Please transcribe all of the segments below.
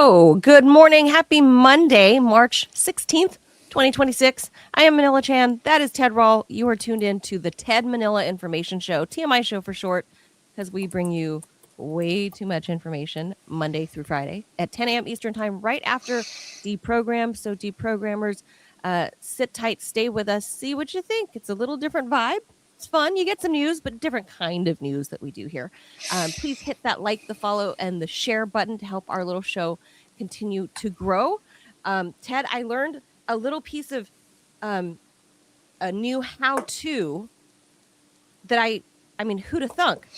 Hello, good morning. Happy Monday, March 16th, 2026. I am Manila Chan. That is Ted Rall. You are tuned in to the Ted Manila Information Show, TMI show for short, because we bring you way too much information Monday through Friday at 10 a.m. Eastern Time, right after Deprogram. So deprogrammers, sit tight, stay with us, see what you think. It's a little different vibe. It's fun. You get some news, but different kind of news that we do here. Please hit that like, the follow, and the share button to help our little show continue to grow. Ted, I learned a little piece of a new how-to that I mean, who'da thunk?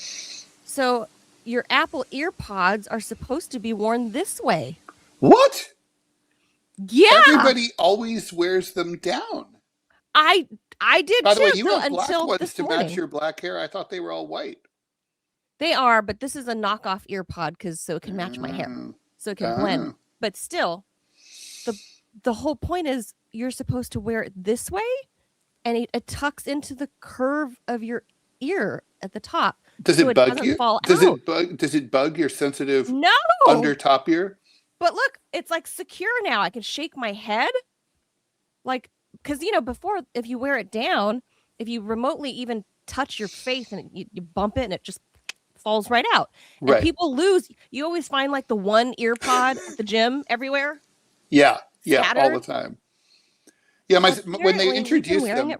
So your Apple EarPods are supposed to be worn this way. What? Yeah. Everybody always wears them down. I did By the too. way, you have black until ones this to morning. match your black hair. I thought they were all white. They are, but this is a knockoff EarPod so it can match my hair, so it can blend. But still, the whole point is you're supposed to wear it this way, and it tucks into the curve of your ear at the top. Does so it bug you? Does it bug your sensitive under top ear? But look, it's like secure now. I can shake my head, like, because before, if you wear it down, if you remotely even touch your face and you bump it and it just falls right out. And right. People lose. You always find like the one ear pod at the gym everywhere. Yeah, scattered. all the time. Yeah, when they introduced them,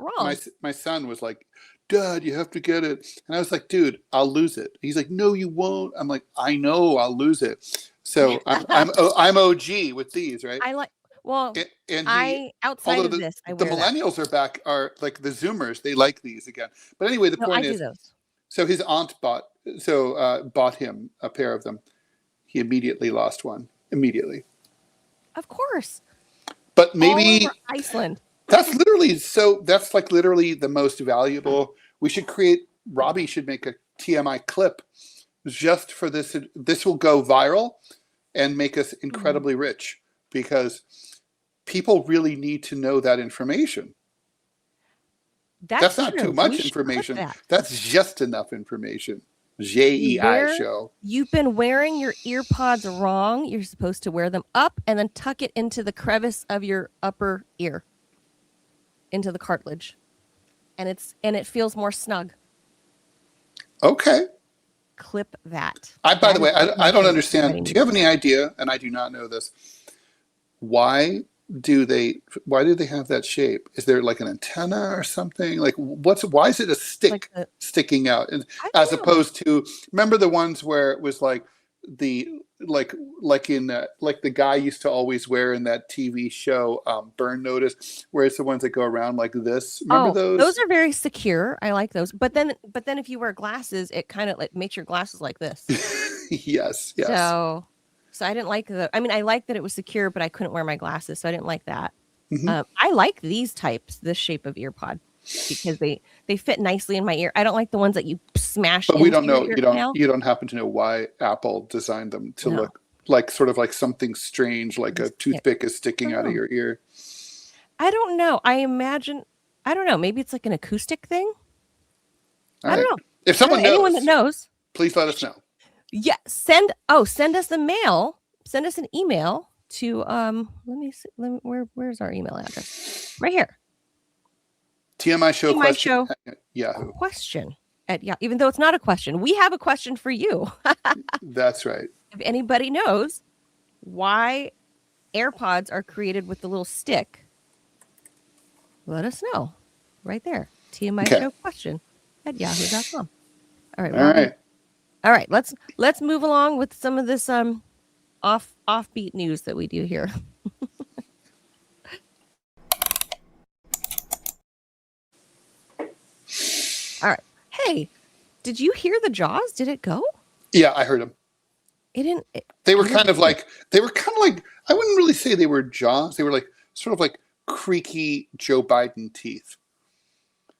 my son was like, "Dad, you have to get it." And I was like, "Dude, I'll lose it." He's like, "No, you won't." I'm like, "I know, I'll lose it." So I'm OG with these, right? I like. Well, outside of this, the millennials are back. Are like the Zoomers. They like these again. But anyway, the point is, so his aunt bought him a pair of them. He immediately lost one. Immediately. Of course. But maybe Iceland. That's like literally the most valuable. Robbie should make a TMI clip just for this. This will go viral and make us incredibly rich because people really need to know that information. That's not too much information. That's just enough information. JEI show. You've been wearing your earpods wrong. You're supposed to wear them up and then tuck it into the crevice of your upper ear, into the cartilage, and it feels more snug. Okay. Clip that. By the way, I don't understand. Do you have any idea? And I do not know this. Why do they have that shape? Is there like an antenna or something? Like why is it a stick sticking out? And as opposed to, remember the ones where it was like the guy used to always wear in that TV show Burn Notice, where it's the ones that go around like this. Remember those? Those are very secure. I like those. But then if you wear glasses, it kind of makes your glasses like this. Yes. So I didn't like I like that it was secure, but I couldn't wear my glasses, so I didn't like that. Mm-hmm. I like these types, this shape of earpod, because they fit nicely in my ear. I don't like the ones that you smash. But we don't know. You don't happen to know why Apple designed them to look like sort of like something strange, like a toothpick is sticking out of your ear. I don't know. I don't know. Maybe it's like an acoustic thing. I don't know. If someone knows, anyone that knows, please let us know. Yeah, send us a mail. Send us an email to let me see. Where's our email address? Right here. TMI show question. Yahoo. Question at Yahoo. Even though it's not a question, we have a question for you. That's right. If anybody knows why AirPods are created with the little stick, let us know. Right there. TMI show question at yahoo.com. All right. All right, let's move along with some of this offbeat news that we do here. All right. Hey, did you hear the Jaws? Did it go? Yeah, I heard them. It didn't. They were kind of like I wouldn't really say they were Jaws. They were like sort of like creaky Joe Biden teeth.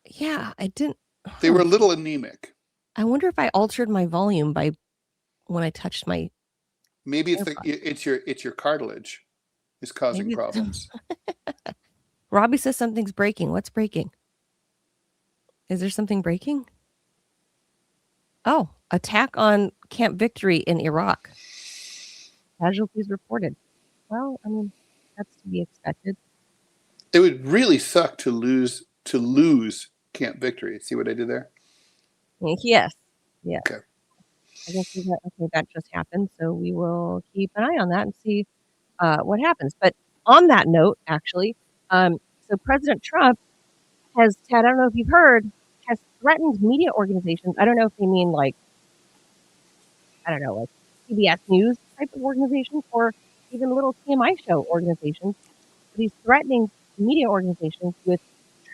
Yeah, I didn't. They were a little anemic. I wonder if I altered my volume when I touched my. Maybe it's your cartilage is causing problems. Robbie says something's breaking. What's breaking? Is there something breaking? Oh, attack on Camp Victory in Iraq. Casualties reported. Well, I mean, that's to be expected. It would really suck to lose Camp Victory. See what I did there? Yes. Yes. Okay. I guess okay, that just happened. So we will keep an eye on that and see what happens. But on that note, actually, so President Trump has, Ted, I don't know if you've heard, has threatened media organizations. I don't know if they mean like, I don't know, like CBS News type of organizations or even little TMI show organizations. But he's threatening media organizations with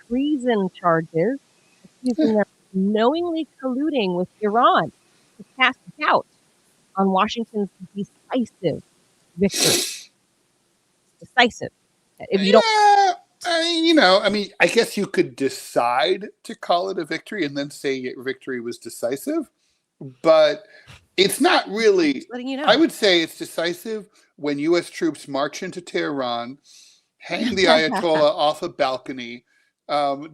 treason charges, accusing them of knowingly colluding with Iran to cast doubt on Washington's decisive victory. Decisive. If you don't, Yeah, I guess you could decide to call it a victory and then say victory was decisive, but it's not really. just letting you know. I would say it's decisive when U.S. troops march into Tehran, hang the Ayatollah off a balcony,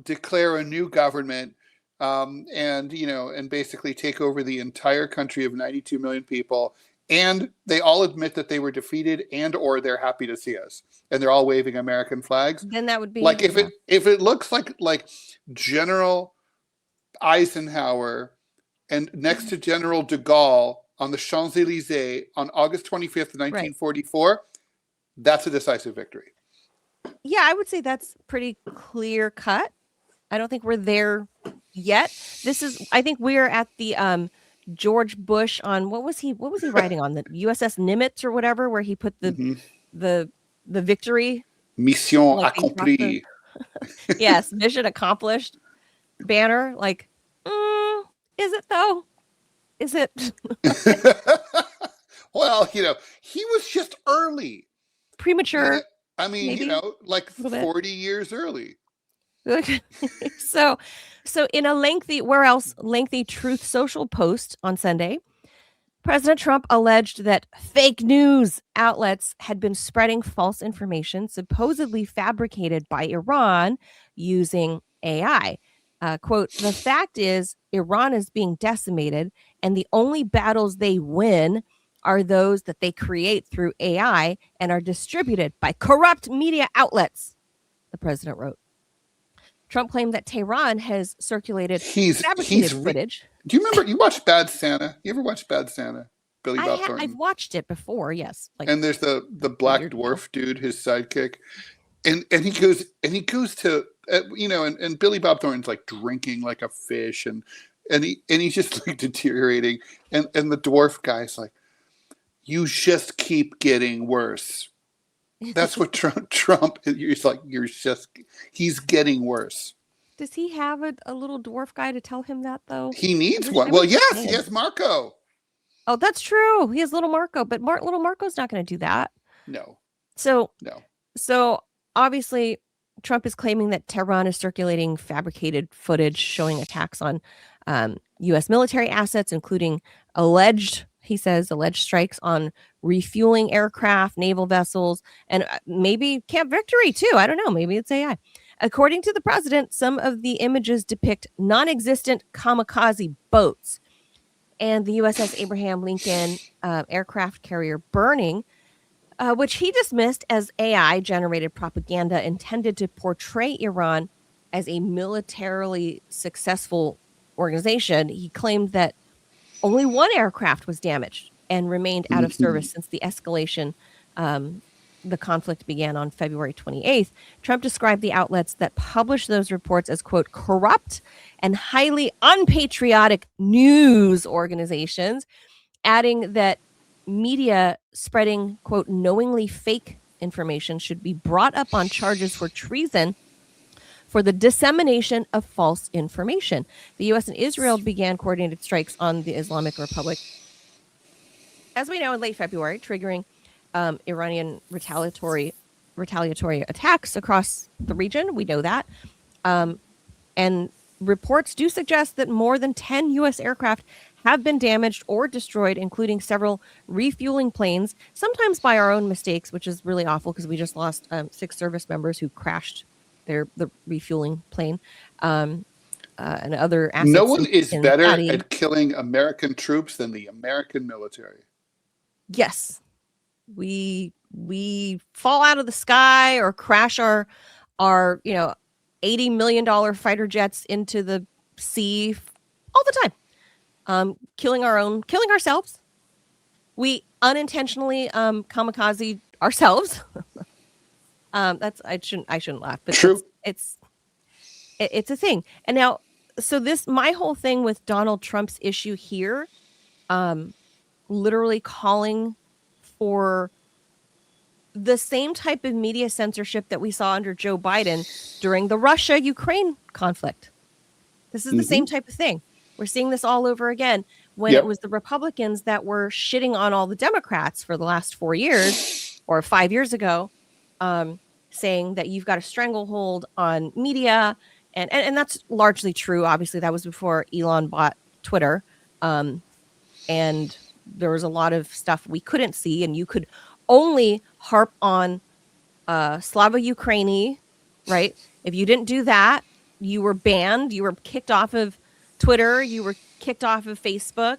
declare a new government, and basically take over the entire country of 92 million people, and they all admit that they were defeated, or they're happy to see us, and they're all waving American flags. Then that would be like if it looks like General Eisenhower and next to General de Gaulle on the Champs-Élysées on August 25th, 1944, right. That's a decisive victory. Yeah, I would say that's pretty clear cut. I don't think we're there yet. I think we're at the George Bush on what was he riding on, the USS Nimitz or whatever, where he put the victory mission accompli. Yes, mission accomplished banner. Like, is it though? Is it? Well, he was just early, premature. I mean, maybe, like 40 years early. So in a lengthy Truth Social post on Sunday, President Trump alleged that fake news outlets had been spreading false information supposedly fabricated by Iran using AI. Quote, "The fact is, Iran is being decimated, and the only battles they win are those that they create through AI and are distributed by corrupt media outlets," the president wrote. Trump claimed that Tehran has circulated fabricated footage. Do you remember, you watched Bad Santa? You ever watched Bad Santa? Billy Bob Thornton. I've watched it before, yes. And there's the black dwarf dude, his sidekick. And he goes to, and Billy Bob Thornton's like drinking like a fish, and he's just like deteriorating. And the dwarf guy's like, "You just keep getting worse." That's what Trump is like. He's getting worse. Does he have a little dwarf guy to tell him that though? He needs one. Well, yes, he has Marco. Oh, that's true. He has little Marco, but little Marco's not going to do that. No. So obviously, Trump is claiming that Tehran is circulating fabricated footage showing attacks on U.S. military assets, including alleged strikes on refueling aircraft, naval vessels, and maybe Camp Victory too. I don't know. Maybe it's AI. According to the president, some of the images depict non-existent kamikaze boats and the USS Abraham Lincoln aircraft carrier burning, which he dismissed as AI-generated propaganda intended to portray Iran as a militarily successful organization. He claimed that only one aircraft was damaged and remained out of service since the escalation. The conflict began on February 28th. Trump described the outlets that published those reports as, quote, corrupt and highly unpatriotic news organizations, adding that media spreading, quote, knowingly fake information should be brought up on charges for treason for the dissemination of false information. The U.S. and Israel began coordinated strikes on the Islamic Republic, as we know, in late February, triggering Iranian retaliatory attacks across the region. We know that. And reports do suggest that more than 10 U.S. aircraft have been damaged or destroyed, including several refueling planes, sometimes by our own mistakes, which is really awful because we just lost 6 service members who crashed the refueling plane and other assets. No one is better at killing American troops than the American military. Yes. we fall out of the sky or crash our $80 million fighter jets into the sea all the time, killing ourselves. We unintentionally kamikaze ourselves. That's I shouldn't laugh, but True. it's a thing. And now, so my whole thing with Donald Trump's issue here, literally calling for the same type of media censorship that we saw under Joe Biden during the Russia-Ukraine conflict. This is the same type of thing. We're seeing this all over again when it was the Republicans that were shitting on all the Democrats for the last 4 years or 5 years ago, saying that you've got a stranglehold on media. And that's largely true. Obviously, that was before Elon bought Twitter. And there was a lot of stuff we couldn't see, and you could only harp on Slava Ukraini, right? If you didn't do that, you were banned. You were kicked off of Twitter. You were kicked off of Facebook.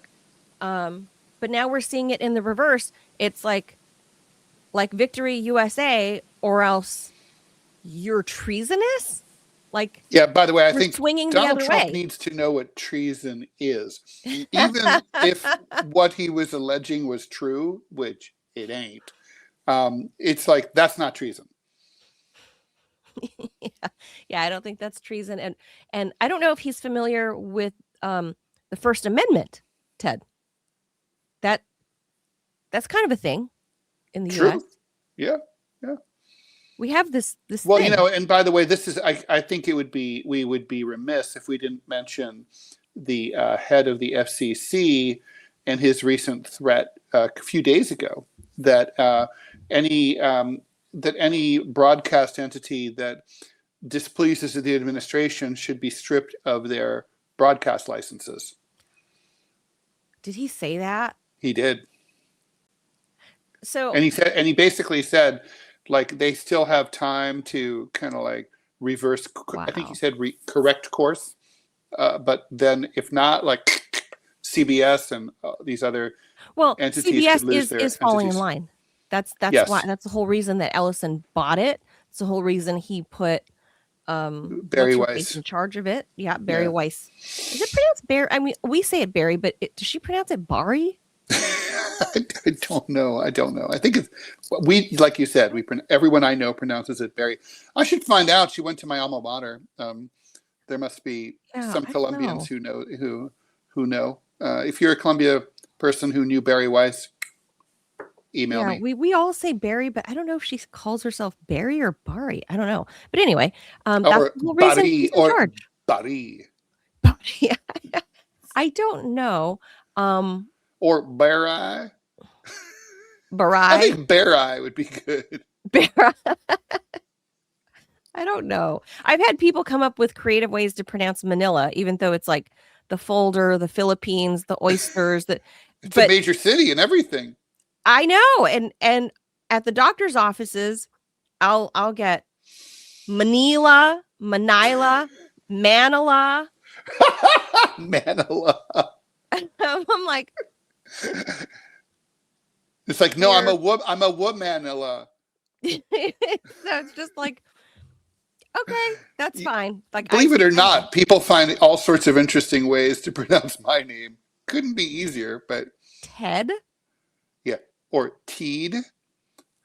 But now we're seeing it in the reverse. It's like Victory USA, or else you're treasonous. Like, yeah, by the way, I think swinging Donald the other Trump way. needs to know what treason is. Even if what he was alleging was true, which it ain't, it's like, that's not treason. Yeah, I don't think that's treason. And I don't know if he's familiar with the First Amendment, Ted. That's kind of a thing in the U.S. Yeah. We have this well thing. And by the way, this is I think we would be remiss if we didn't mention the head of the FCC and his recent threat a few days ago that any broadcast entity that displeases the administration should be stripped of their broadcast licenses. Did he say that? He did. So, and he basically said, like, they still have time to kind of like reverse. Wow. I think he said correct course, but then if not, like CBS and these other entities CBS could lose is falling in line. That's yes. why. That's the whole reason that Ellison bought it. It's the whole reason he put Barry Weiss in charge of it. Yeah, Barry Weiss. Is it pronounced Barry? I mean, we say it Barry, but does she pronounce it Bari? I don't know. I think it's like you said, everyone I know pronounces it Barry. I should find out. She went to my alma mater. There must be some Colombians who know. If you're a Columbia person who knew Barry Weiss, email me. We all say Barry, but I don't know if she calls herself Barry or Bari. I don't know. But anyway, that's the whole reason she's in charge. Bari. Yeah. I don't know. Or Barai. Barai. I think Barai would be good. Barai. I don't know. I've had people come up with creative ways to pronounce Manila, even though it's like the folder, the Philippines, the oysters. It's a major city and everything. I know. And at the doctor's offices, I'll get Manila, Manila. Manila. I'm like, it's like, no, I'm a womanilla. So it's just like, okay, that's fine. Like, believe it or not, people find all sorts of interesting ways to pronounce my name. Couldn't be easier, but Ted? Yeah. Or Teed.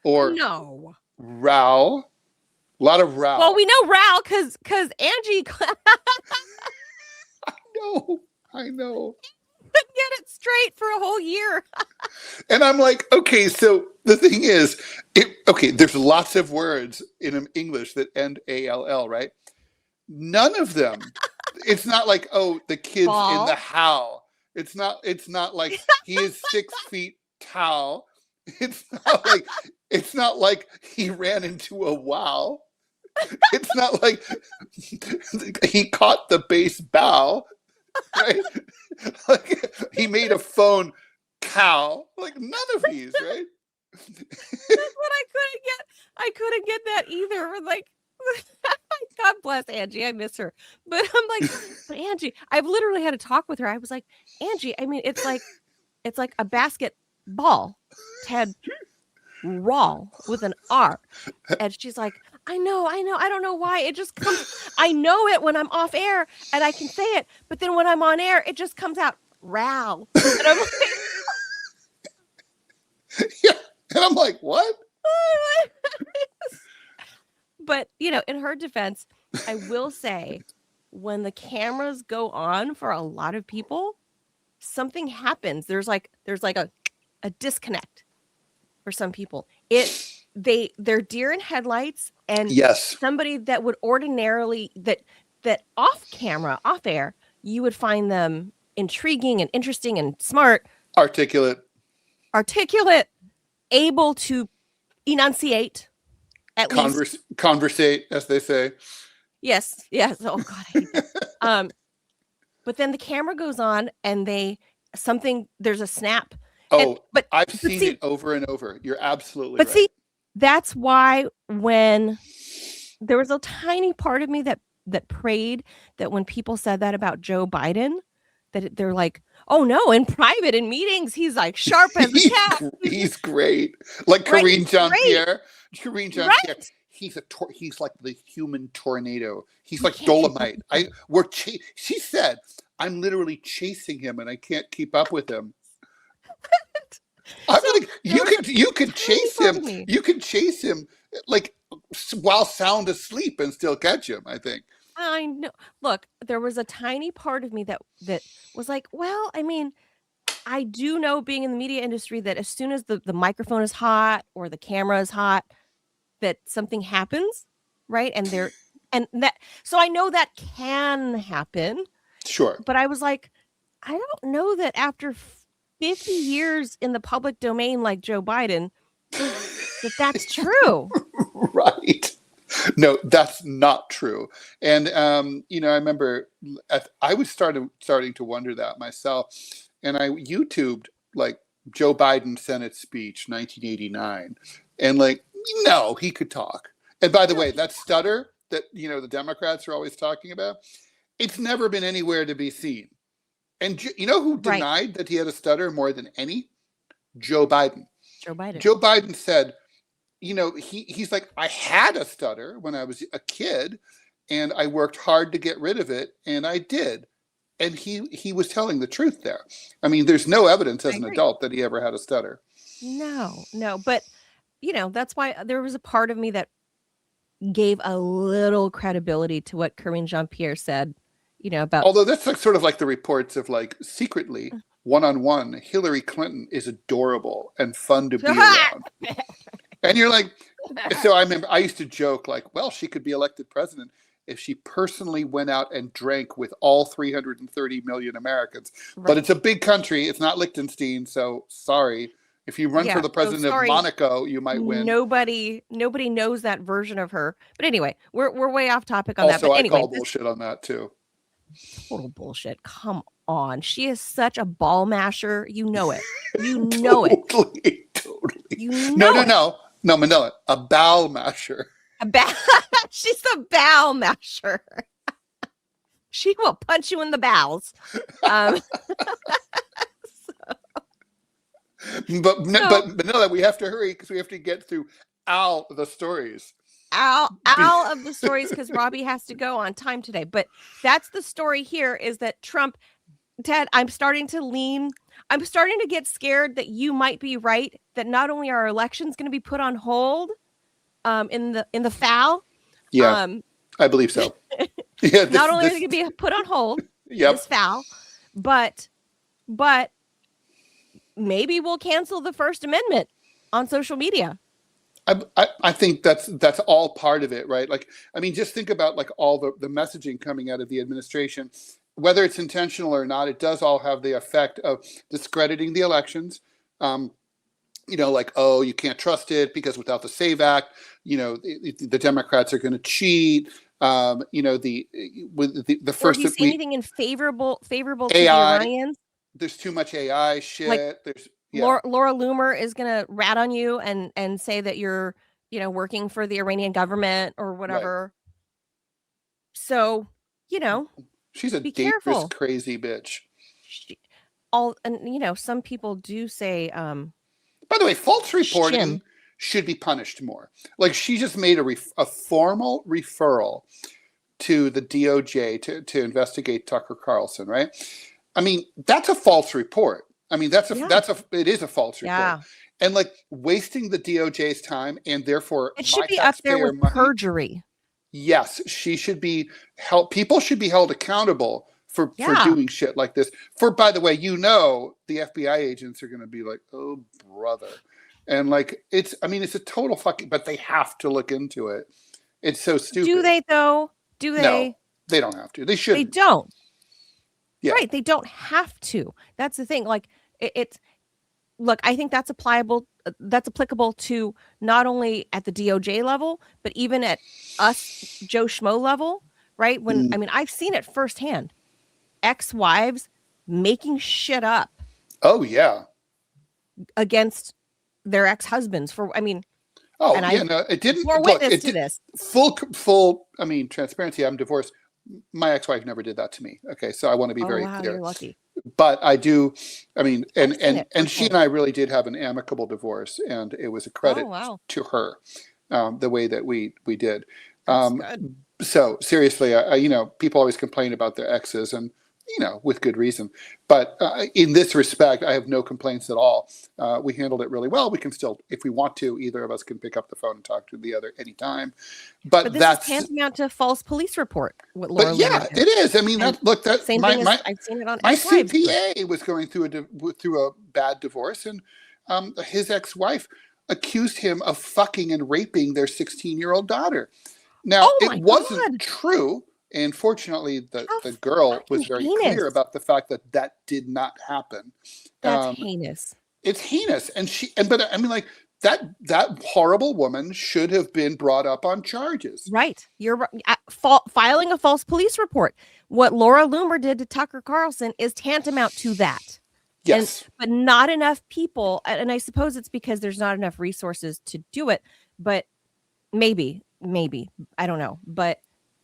Or no. Rall. A lot of Rall. Well, we know Rall because Angie. I know. Couldn't get it straight for a whole year. And I'm like, okay, so the thing is, there's lots of words in English that end ALL, right? None of them. It's not like, oh, the kid's Ball. In the how. It's not like he is 6 feet tall. It's not like he ran into a wow. It's not like he caught the base bow. Right? Like he made a phone cow. Like none of these, right? That's what I couldn't get that either. Like, God bless Angie. I miss her. But I'm like, but Angie, I've literally had a talk with her. I was like, Angie, I mean, it's like a basketball, Ted. Rall with an R. And she's like, I know, I don't know why. It just comes, I know it when I'm off air and I can say it, but then when I'm on air, it just comes out Rall. And I'm like, Yeah. And I'm like, what? But, in her defense, I will say when the cameras go on for a lot of people, something happens. There's like a disconnect for some people. They're deer in headlights, and Yes. somebody that would ordinarily that off camera, off air, you would find them intriguing and interesting and smart, Articulate, able to enunciate at least. Conversate, as they say. Yes. Oh God, I hate that. But then the camera goes on and there's a snap. Oh, but I've seen it over and over. You're absolutely but right. see, that's why when there was a tiny part of me that prayed that when people said that about Joe Biden, that they're like, oh no, in private, in meetings, he's like sharp as a cat. He's great. Like Karine Jean-Pierre. Karine Jean-Pierre. Right? He's like the human tornado. He's like Dolomite. She said, I'm literally chasing him and I can't keep up with him. I'm like, you could chase him. You could chase him like while sound asleep and still catch him, I think. I know. Look, there was a tiny part of me that was like, well, I mean, I do know, being in the media industry, that as soon as the microphone is hot or the camera is hot, that something happens, right? So I know that can happen. Sure. But I was like, I don't know that after 50 years in the public domain like Joe Biden, that's true. Right. No, that's not true. And, I remember I was starting to wonder that myself. And I YouTubed like Joe Biden Senate speech, 1989. And like, no, he could talk. And by the way, that stutter that, the Democrats are always talking about, it's never been anywhere to be seen. And you know who denied that he had a stutter more than any? Joe Biden. Joe Biden said, he's like, I had a stutter when I was a kid and I worked hard to get rid of it. And I did. And he was telling the truth there. I mean, there's no evidence as an adult that he ever had a stutter. No. But, that's why there was a part of me that gave a little credibility to what Karine Jean-Pierre said, about. Although that's like sort of like the reports of like secretly, one-on-one, Hillary Clinton is adorable and fun to be around. And you're like, so I remember I used to joke like, well, she could be elected president if she personally went out and drank with all 330 million Americans. Right. But it's a big country. It's not Liechtenstein. So sorry. If you run for the president of Monaco, you might win. Nobody knows that version of her. But anyway, we're way off topic on that. But I call bullshit on that too. Total bullshit. Come on. She is such a ball masher. You know it. You know it. Totally. You know No, Manila, a bowel masher. She's a bowel masher. She will punch you in the bowels. But Manila, we have to hurry because we have to get through all the stories. All of the stories, because Robbie has to go on time today. But that's the story here, is that Trump, Ted, I'm starting to get scared that you might be right, that not only are elections going to be put on hold in the FAL. Yeah, I believe so. Yeah, not only are they going to be put on hold, this FAL, but maybe we'll cancel the First Amendment on social media. I think that's all part of it, right? Like, I mean, just think about like all the messaging coming out of the administration, whether it's intentional or not. It does all have the effect of discrediting the elections. Like, oh, you can't trust it because without the SAVE Act, the Democrats are going to cheat. The first. Or do you see anything in favorable to the AI, Iranians? There's too much AI shit. Like, there's. Yeah. Laura Loomer is going to rat on you and say that you're, working for the Iranian government or whatever. Right. So, she's a dangerous, crazy bitch. Some people do say, by the way, false reporting should be punished more. Like, she just made a formal referral to the DOJ to investigate Tucker Carlson, right? I mean, that's a false report. I mean, it is a false report. Yeah. And like wasting the DOJ's time and therefore It should my be up there taxpayer with money. perjury. Yes, she should be held. People should be held accountable for doing shit like this. By the way, the FBI agents are going to be like, oh, brother. And like, it's a total fucking, but they have to look into it. It's so stupid. Do they though? Do they? No, they don't have to. They should. They don't. Yeah. Right. They don't have to. That's the thing. Like it's, look, I think that's applicable to not only at the DOJ level, but even at us Joe Schmo level, right? When I've seen it firsthand. Ex-wives making shit up. Oh yeah. Against their ex-husbands it didn't. We're witness to this. Full. I mean, transparency. I'm divorced. My ex-wife never did that to me. Okay, so I want to be very clear. You're lucky. But I do. I mean, and she and I really did have an amicable divorce, and it was a credit to her, the way that we did. That's good. So seriously, people always complain about their exes, and with good reason. But in this respect, I have no complaints at all. We handled it really well. We can still, if we want to, either of us can pick up the phone and talk to the other anytime. But that's tantamount to a false police report. But yeah, it is. I mean, I've seen it on my CPA was going through a bad divorce, and his ex-wife accused him of fucking and raping their 16-year-old daughter. Now, it wasn't true. And fortunately, the girl was very clear about the fact that did not happen. That's heinous. It's heinous. But I mean, like, that horrible woman should have been brought up on charges. Right. You're filing a false police report. What Laura Loomer did to Tucker Carlson is tantamount to that. Yes. But not enough people. And I suppose it's because there's not enough resources to do it. But maybe, I don't know. But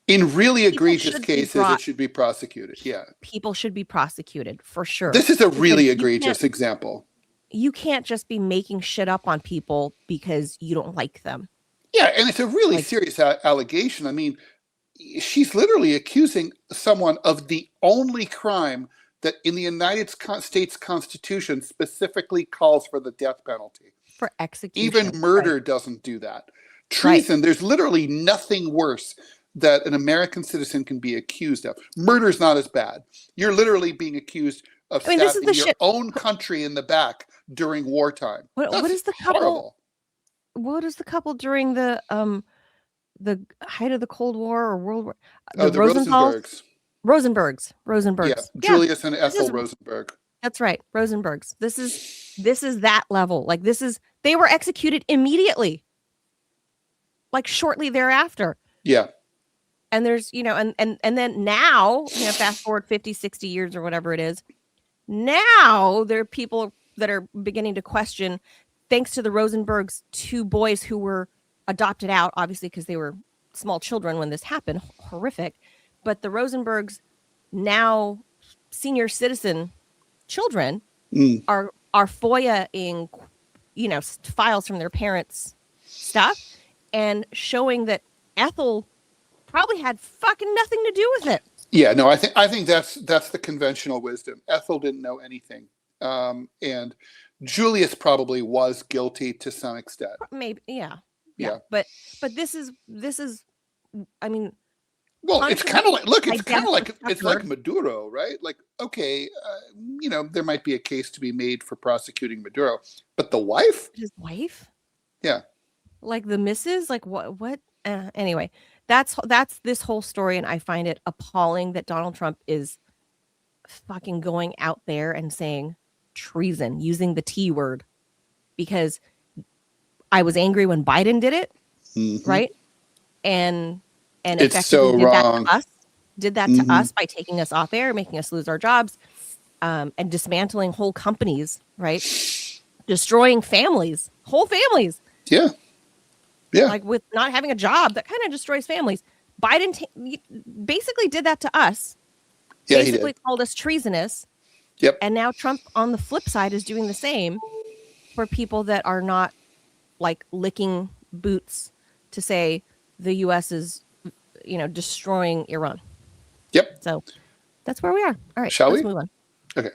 in really egregious cases, it should be prosecuted. Yeah. People should be prosecuted for sure. This is a really egregious example. You can't just be making shit up on people because you don't like them. Yeah. And it's a really serious allegation. I mean, she's literally accusing someone of the only crime that in the United States Constitution specifically calls for the death penalty. For execution. Even murder doesn't do that. Treason, there's literally nothing worse that an American citizen can be accused of. Murder's not as bad. You're literally being accused of stabbing your own country in the back during wartime. What is the couple? What is the couple during the height of the Cold War or World War? The Rosenbergs. Rosenbergs. Yeah, Julius and Ethel Rosenberg. That's right, Rosenbergs. This is that level. Like they were executed immediately. Like shortly thereafter. Yeah. And there's, and then now, fast forward 50, 60 years or whatever it is. Now there are people that are beginning to question, thanks to the Rosenbergs, 2 boys who were adopted out, obviously, because they were small children when this happened. Horrific. But the Rosenbergs, now senior citizen children, are FOIA-ing, files from their parents' stuff and showing that Ethel probably had fucking nothing to do with it. Yeah, no, I think that's the conventional wisdom. Ethel didn't know anything, and Julius probably was guilty to some extent. Maybe, yeah. But this is, I mean. Well, it's kind of like it's like Maduro, right? Like, okay, there might be a case to be made for prosecuting Maduro, but the wife, his wife, yeah, like the missus, like what? Anyway. That's this whole story, and I find it appalling that Donald Trump is fucking going out there and saying treason, using the T word, because I was angry when Biden did it, right? And it's so wrong. Did that to us by taking us off air, making us lose our jobs, and dismantling whole companies, right? Destroying families, whole families. Yeah. Yeah. Like with not having a job, that kind of destroys families. Biden basically did that to us. Yeah, basically called us treasonous. Yep. And now Trump on the flip side is doing the same for people that are not like licking boots to say the U.S. is, destroying Iran. Yep. So that's where we are. All right, Shall let's we? move on. Okay.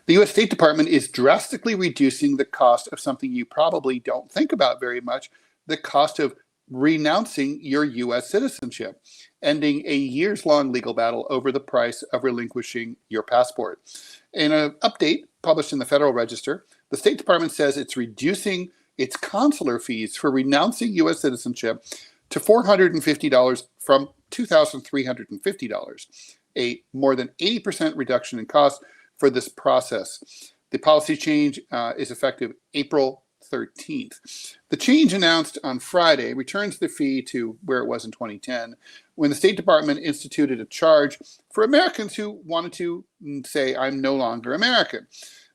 The U.S. State Department is drastically reducing the cost of something you probably don't think about very much, the cost of renouncing your U.S. citizenship, ending a years-long legal battle over the price of relinquishing your passport. In an update published in the Federal Register, the State Department says it's reducing its consular fees for renouncing U.S. citizenship to $450 from $2,350, a more than 80% reduction in cost for this process. The policy change is effective April 13th. The change announced on Friday returns the fee to where it was in 2010, when the State Department instituted a charge for Americans who wanted to say, I'm no longer American.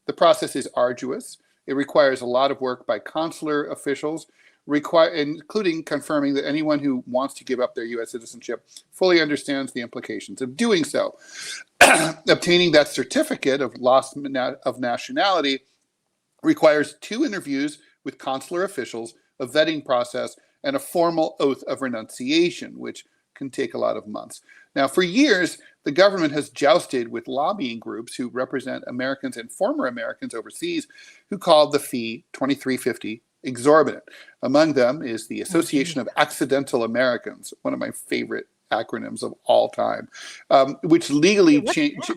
The process is arduous. It requires a lot of work by consular officials, including confirming that anyone who wants to give up their U.S. citizenship fully understands the implications of doing so. Obtaining that certificate of loss of nationality requires 2 interviews with consular officials, a vetting process, and a formal oath of renunciation, which can take a lot of months. Now, for years, the government has jousted with lobbying groups who represent Americans and former Americans overseas who called the fee $23.50 exorbitant. Among them is the Association of Accidental Americans, one of my favorite acronyms of all time, which legally changed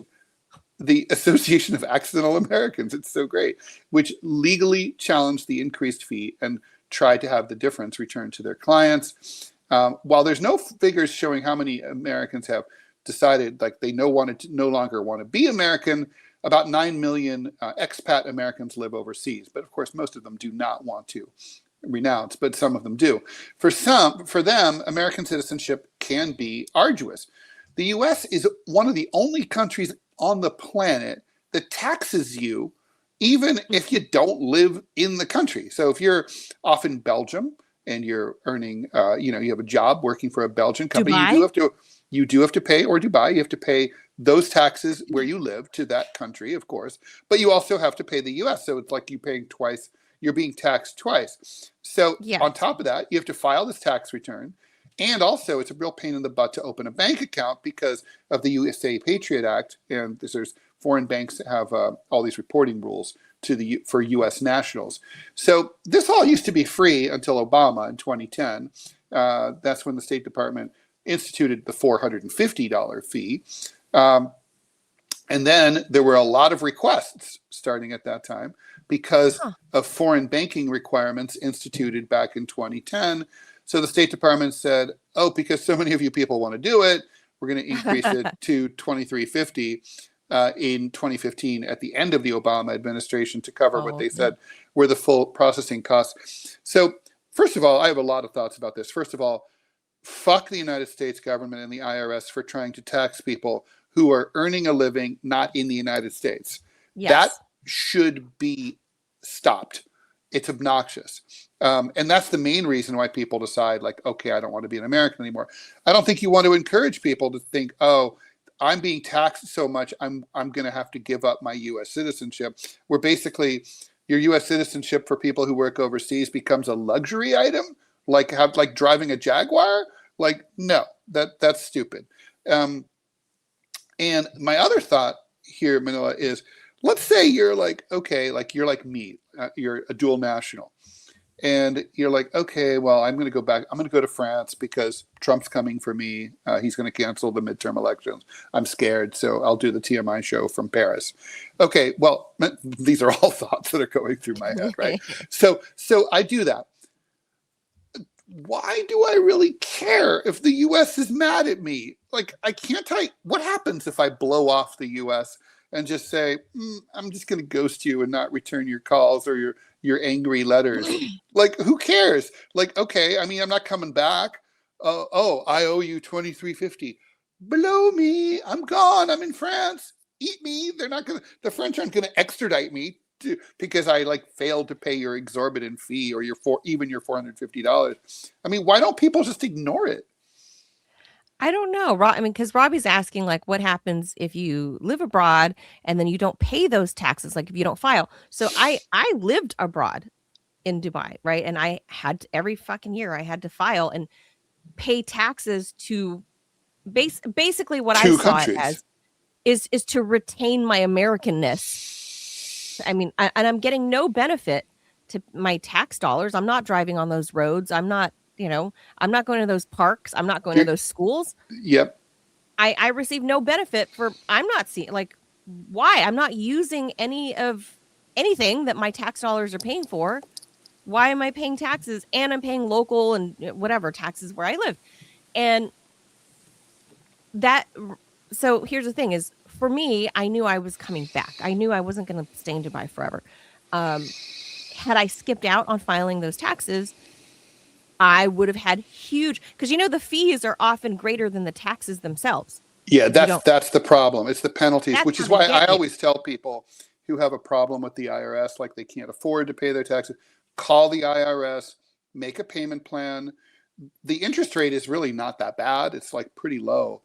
the Association of Accidental Americans. It's so great, which legally challenged the increased fee and tried to have the difference returned to their clients. While there's no figures showing how many Americans have decided like they no longer want to be American, about 9 million expat Americans live overseas. But of course, most of them do not want to renounce, but some of them do. For them, American citizenship can be arduous. The US is one of the only countries on the planet that taxes you even if you don't live in the country. So if you're off in Belgium and you're earning, you have a job working for a Belgian company, you do have to pay, or Dubai, you have to pay those taxes where you live to that country, of course, but you also have to pay the US. So it's like you're paying twice, you're being taxed twice. So on top of that, you have to file this tax return. And also, it's a real pain in the butt to open a bank account because of the USA Patriot Act. And there's foreign banks that have all these reporting rules for U.S. nationals. So this all used to be free until Obama in 2010. That's when the State Department instituted the $450 fee. And then there were a lot of requests starting at that time because of foreign banking requirements instituted back in 2010. So the State Department said, because so many of you people want to do it, we're going to increase it to $23.50 in 2015 at the end of the Obama administration to cover what they said were the full processing costs. So first of all, I have a lot of thoughts about this. First of all, fuck the United States government and the IRS for trying to tax people who are earning a living not in the United States. Yes. That should be stopped. It's obnoxious. And that's the main reason why people decide like, okay, I don't want to be an American anymore. I don't think you want to encourage people to think, I'm being taxed so much, I'm going to have to give up my U.S. citizenship, where basically your U.S. citizenship for people who work overseas becomes a luxury item, like driving a Jaguar. Like, no, that's stupid. And my other thought here, Manila, is let's say you're like, okay, like you're like me, you're a dual national. And you're like, okay, well, I'm going to go back. I'm going to go to France because Trump's coming for me. He's going to cancel the midterm elections. I'm scared, so I'll do the TMI show from Paris. Okay, well, these are all thoughts that are going through my head, right? So I do that. Why do I really care if the U.S. is mad at me? Like, what happens if I blow off the U.S. and just say, I'm just going to ghost you and not return your calls or your angry letters? Like, who cares? Like, okay, I mean, I'm not coming back. I owe you $23.50. Blow me. I'm gone. I'm in France. Eat me. The French aren't going to extradite me because I failed to pay your exorbitant fee or even your $450. I mean, why don't people just ignore it? I don't know. I mean, because Robbie's asking, like, what happens if you live abroad and then you don't pay those taxes, like if you don't file. So I lived abroad in Dubai, right? And I had to, every fucking year I had to file and pay taxes to basically what I Two saw it countries. as is to retain my Americanness. I mean, and I'm getting no benefit to my tax dollars. I'm not driving on those roads. I'm not, I'm not going to those parks. I'm not going to You're, those schools. yep. I receive no benefit for, I'm not seeing, like, why? I'm not using anything that my tax dollars are paying for. Why am I paying taxes? And I'm paying local and whatever taxes where I live. And that, so here's the thing is, for me, I knew I was coming back. I knew I wasn't going to stay in Dubai forever. Had I skipped out on filing those taxes, I would have had huge, because the fees are often greater than the taxes themselves. Yeah, If you don't, that's the problem. It's the penalties, that's which how is they why get I you. always tell people who have a problem with the IRS, like they can't afford to pay their taxes, call the IRS, make a payment plan. The interest rate is really not that bad. It's like pretty low.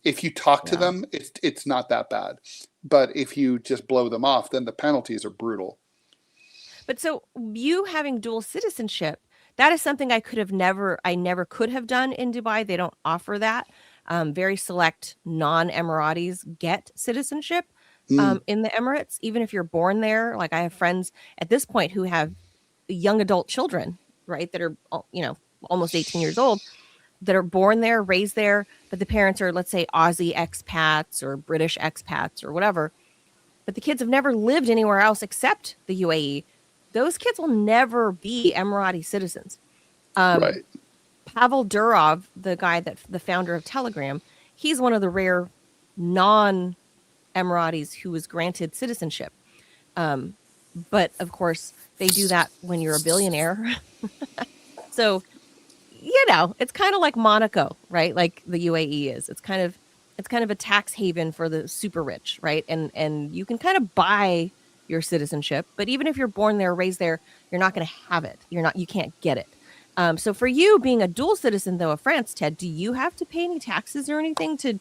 If you talk to Yeah. them, it's not that bad. But if you just blow them off, then the penalties are brutal. But so you having dual citizenship, that is something I never could have done in Dubai. They don't offer that. Very select non-Emiratis get citizenship Mm, in the Emirates, even if you're born there. Like, I have friends at this point who have young adult children, right, that are, almost 18 years old, that are born there, raised there, but the parents are, let's say, Aussie expats or British expats or whatever, but the kids have never lived anywhere else except the UAE. Those kids will never be Emirati citizens. Um, right. Pavel Durov, the guy the founder of Telegram, he's one of the rare non-Emiratis who was granted citizenship. Um, but of course, they do that when you're a billionaire. So, it's kind of like Monaco, right? Like the UAE is. It's kind of a tax haven for the super rich, right? And you can kind of buy your citizenship, but even if you're born there, raised there, you're not going to have it. You can't get it. So for you being a dual citizen though of France, Ted, do you have to pay any taxes or anything to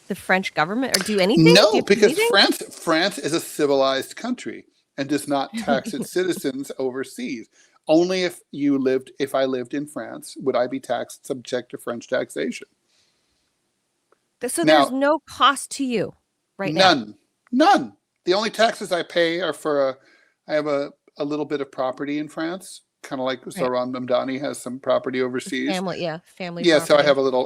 the French government or do anything? Do you No, have to do because anything? France is a civilized country and does not tax its citizens overseas. Only if I lived in France, would I be taxed subject to French taxation. So there's Now, no cost to you right now. none, none. The only taxes I pay are I have a little bit of property in France, kind of like Right. Zoran Mamdani has some property overseas. Family, yeah, family Yeah, so property.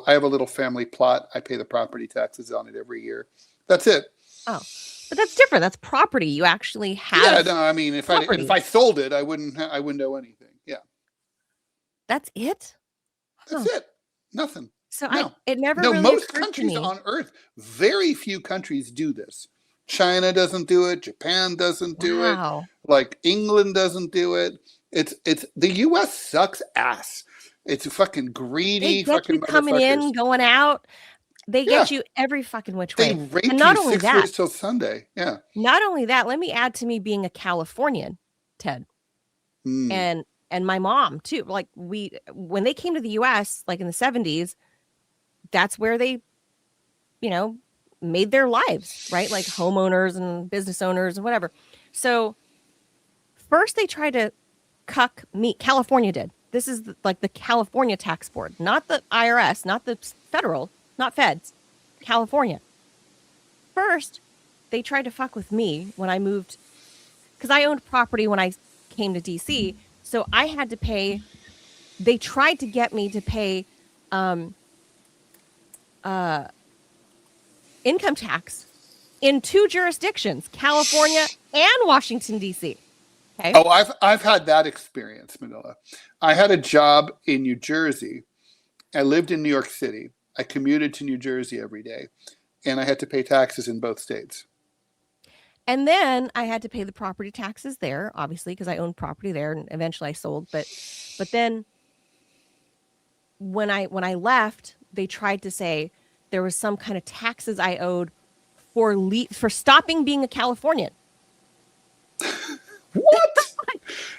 I have a little family plot. I pay the property taxes on it every year. That's it. Oh, but that's different. That's property. You actually Yeah, have no, I mean, if property. I sold it, I wouldn't owe anything. Yeah, That's it? that's Huh. it. Nothing. So No, it never no. really Most occurred to countries me. on Earth, very few countries do this. China doesn't do it. Japan doesn't do it. Wow. Like England doesn't do it. It's the U.S. sucks ass. It's fucking They greedy get you fucking coming in, motherfuckers. going out. They Yeah, get you every fucking which they way. And rape you 6 years till Sunday. Yeah. not only that, let me add to me being a Californian, Ted. Mm. And my mom too. Like, when they came to the US like in the 70s, that's where they, you know, made their lives, right? Like homeowners and business owners and whatever. So first they tried to cuck me. California did. This is like the California tax board, not the IRS, not the federal, not feds. California. First, they tried to fuck with me when I moved because I owned property when I came to DC. So I had to pay. They tried to get me to pay um, uh, income tax in two jurisdictions, California and Washington D.C. Okay, Oh, I've had that experience, Manila. I had a job in New Jersey. I lived in New York City. I commuted to New Jersey every day, and I had to pay taxes in both states. and then I had to pay the property taxes there, obviously, because I owned property there, and eventually I sold. But then when I left, they tried to say there was some kind of taxes I owed for stopping being a Californian. What?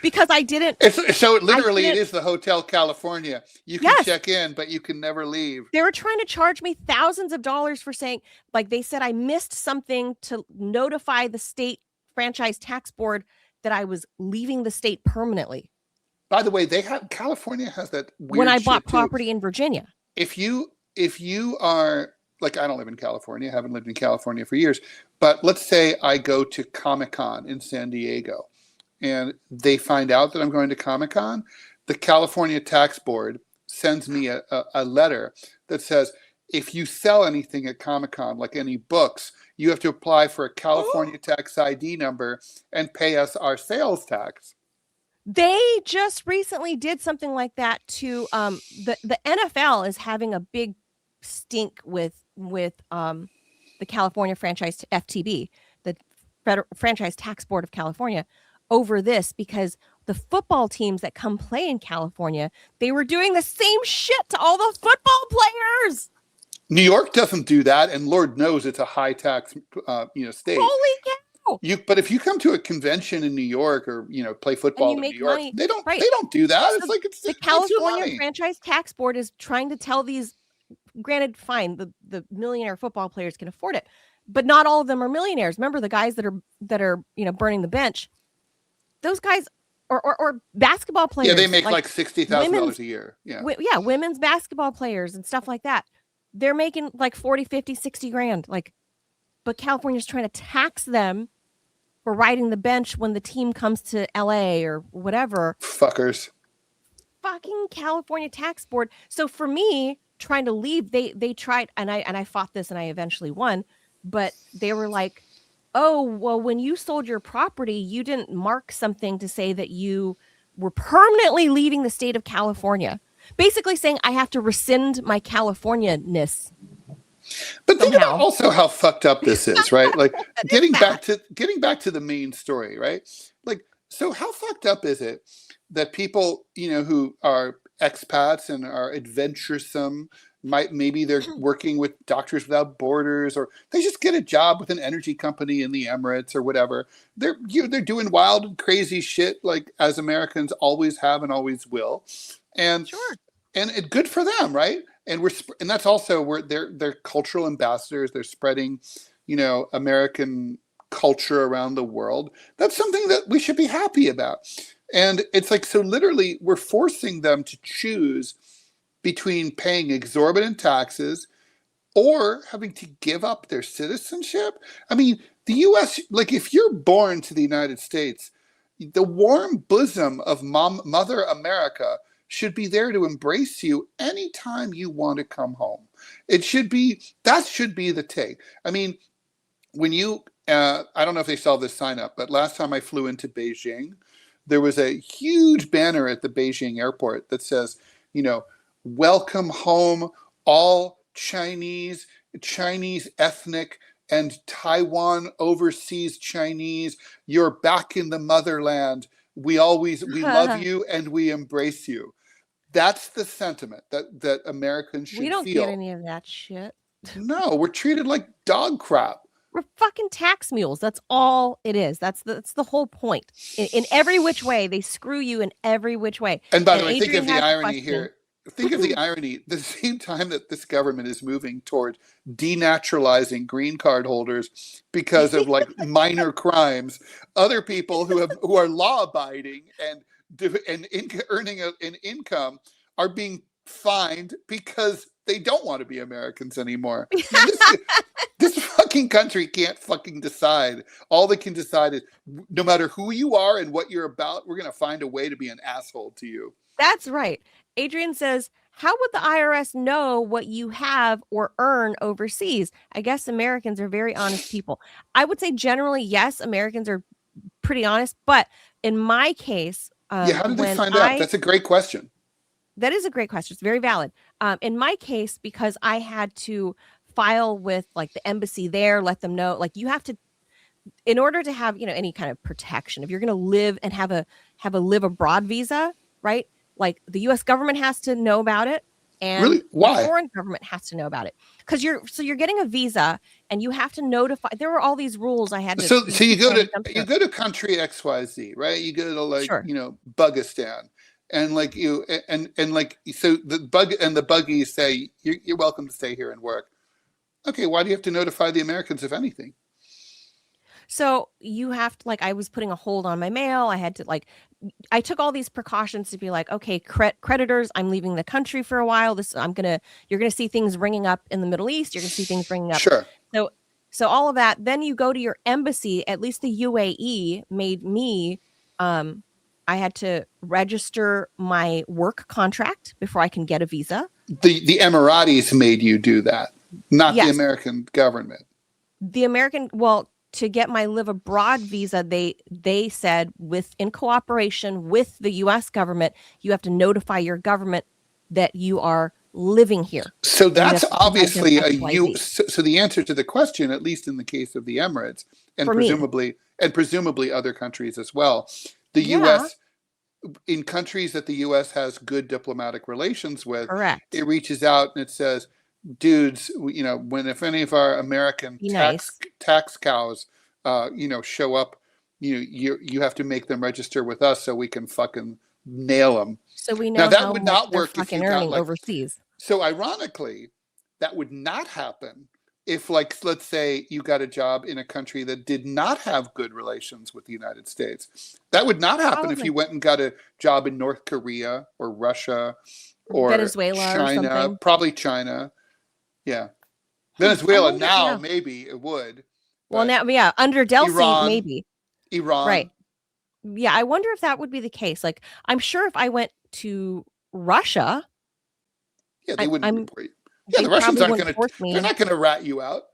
because I didn't. So literally, it is the Hotel California. You can check in, but you can never leave. They were trying to charge me thousands of dollars for saying, like, they said I missed something to notify the state franchise tax board that I was leaving the state permanently. By the way, California has that weird when I bought shit property too. in Virginia. If you are like, I don't live in California, haven't lived in California for years, but let's say I go to Comic-Con in San Diego and they find out that I'm going to Comic-Con, the California Tax Board sends me a letter that says, if you sell anything at Comic-Con, like any books, you have to apply for a California tax ID number and pay us our sales tax. They just recently did something like that to the NFL is having a big stink with the California franchise FTB, the Federal Franchise Tax Board of California, over this, because the football teams that come play in California, they were doing the same shit to all the football players. New York doesn't do that, and Lord knows it's a high tax state. Holy cow! But if you come to a convention in New York or play football in New York, money, they don't right. they don't do that. So it's the California Franchise Tax Board is trying to tell these. Granted, fine, the millionaire football players can afford it, but not all of them are millionaires. Remember, the guys that are burning the bench, those guys or basketball players. Yeah, they make like $60,000 a year. Yeah, women's basketball players and stuff like that. They're making like 40, 50, 60 grand. But California's trying to tax them for riding the bench when the team comes to LA or whatever. Fuckers. Fucking California Tax Board. So for me, trying to leave, they tried, and I fought this and I eventually won, but they were like, oh, well, when you sold your property, you didn't mark something to say that you were permanently leaving the state of California. Basically saying I have to rescind my California-ness. But think about also how fucked up this is, right? Like getting back to the main story, right? Like, so how fucked up is it that people, who are expats and are adventuresome, maybe they're working with Doctors Without Borders, or they just get a job with an energy company in the Emirates or whatever. They're doing wild and crazy shit, like as Americans always have and always will, and sure. And good for them, right? And that's also where they're cultural ambassadors. They're spreading, American culture around the world. That's something that we should be happy about. And it's like, so literally we're forcing them to choose between paying exorbitant taxes or having to give up their citizenship. I mean, the US, like if you're born to the United States, the warm bosom of Mother America should be there to embrace you anytime you want to come home. That should be the take. I mean, when you, I don't know if they saw this sign up, but last time I flew into Beijing, there was a huge banner at the Beijing airport that says, welcome home, all Chinese ethnic and Taiwan overseas Chinese. You're back in the motherland. We love you and we embrace you. That's the sentiment that Americans should feel. We don't get any of that shit. No, we're treated like dog crap. We're fucking tax mules. That's all it is. That's the whole point. In every which way, they screw you in every which way. And by the way, think of the irony here. Think of the irony. At the same time that this government is moving toward denaturalizing green card holders because of like minor crimes, other people who are law abiding and earning an income are being fined because they don't want to be Americans anymore. This fucking country can't fucking decide. All they can decide is no matter who you are and what you're about, we're going to find a way to be an asshole to you. That's right. Adrian says, how would the IRS know what you have or earn overseas? I guess Americans are very honest people. I would say generally, yes, Americans are pretty honest. But in my case, how did they find out? That's a great question. That is a great question. It's very valid. In my case, because I had to file with like the embassy there, let them know, like you have to, in order to have, any kind of protection, if you're going to live and have a live abroad visa, right? Like the US government has to know about it. and Really? the Why? foreign government has to know about it because you're getting a visa and you have to notify. There were all these rules I had to. So These you hoops I go had to to jump you through. go to country XYZ, right? You go to like, Sure. Bugistan, and like and like so the buggies say you're welcome to stay here and work. Okay, why do you have to notify the Americans if anything? So you have to I was putting a hold on my mail. I had to I took all these precautions to be like, okay, creditors, I'm leaving the country for a while. You're gonna see things ringing up in the Middle East. You're gonna see things ringing up. Sure. So, so all of that. Then you go to your embassy. At least the UAE made me. Um, I had to register my work contract before I can get a visa. The Emiratis made you do that, not the Yes, American government. the American. Well, to get my live abroad visa, they said in cooperation with the U.S. government, you have to notify your government that you are living here. So And you that's have to provide them obviously XYZ. so the answer to the question, at least in the case of the Emirates, and For me. presumably other countries as well, the Yeah, U.S. in countries that the U.S. has good diplomatic relations with, correct. it reaches out and it says, "Dudes, if any of our American Be nice. tax cows, show up, you have to make them register with us so we can fucking nail them." So we Now know that how would much not they're work if fucking you got earning like overseas. so ironically, that would not happen if, like, let's say you got a job in a country that did not have good relations with the United States. That would not happen if Probably you went and got a job in North Korea or Russia or Venezuela or China, something. probably China. Yeah. I Venezuela wonder, now, yeah. maybe it would, Well, but now, yeah, under Delcy, Iran, maybe. Right. Iran, Yeah, I wonder if that would be the case. I'm sure if I went to Russia, yeah, they wouldn't I'm report you. Yeah, they the Russians probably aren't wouldn't going to, force they're me. not going to rat you out.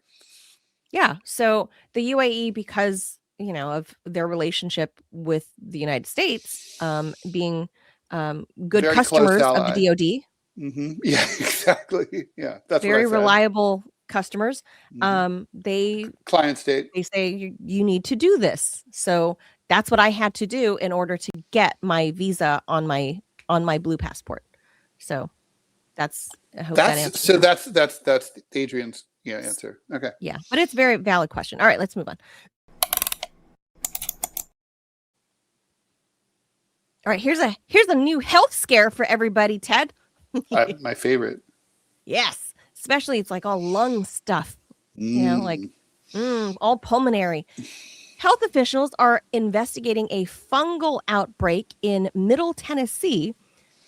Yeah. So the UAE, because of their relationship with the United States, being good Very close customers of the ally. DoD, Yeah, exactly. Yeah, that's what I very said. reliable customers, Hmm. they Client state. they say you need to do this. So that's what I had to do in order to get my visa on my blue passport. So I hope that That's answers so that. that's Adrian's answer. Okay. Yeah, but it's a very valid question. All right, let's move on. All right, here's a new health scare for everybody, Ted. My favorite. Yes, especially it's like all lung stuff, Mm. all pulmonary. Health officials are investigating a fungal outbreak in Middle Tennessee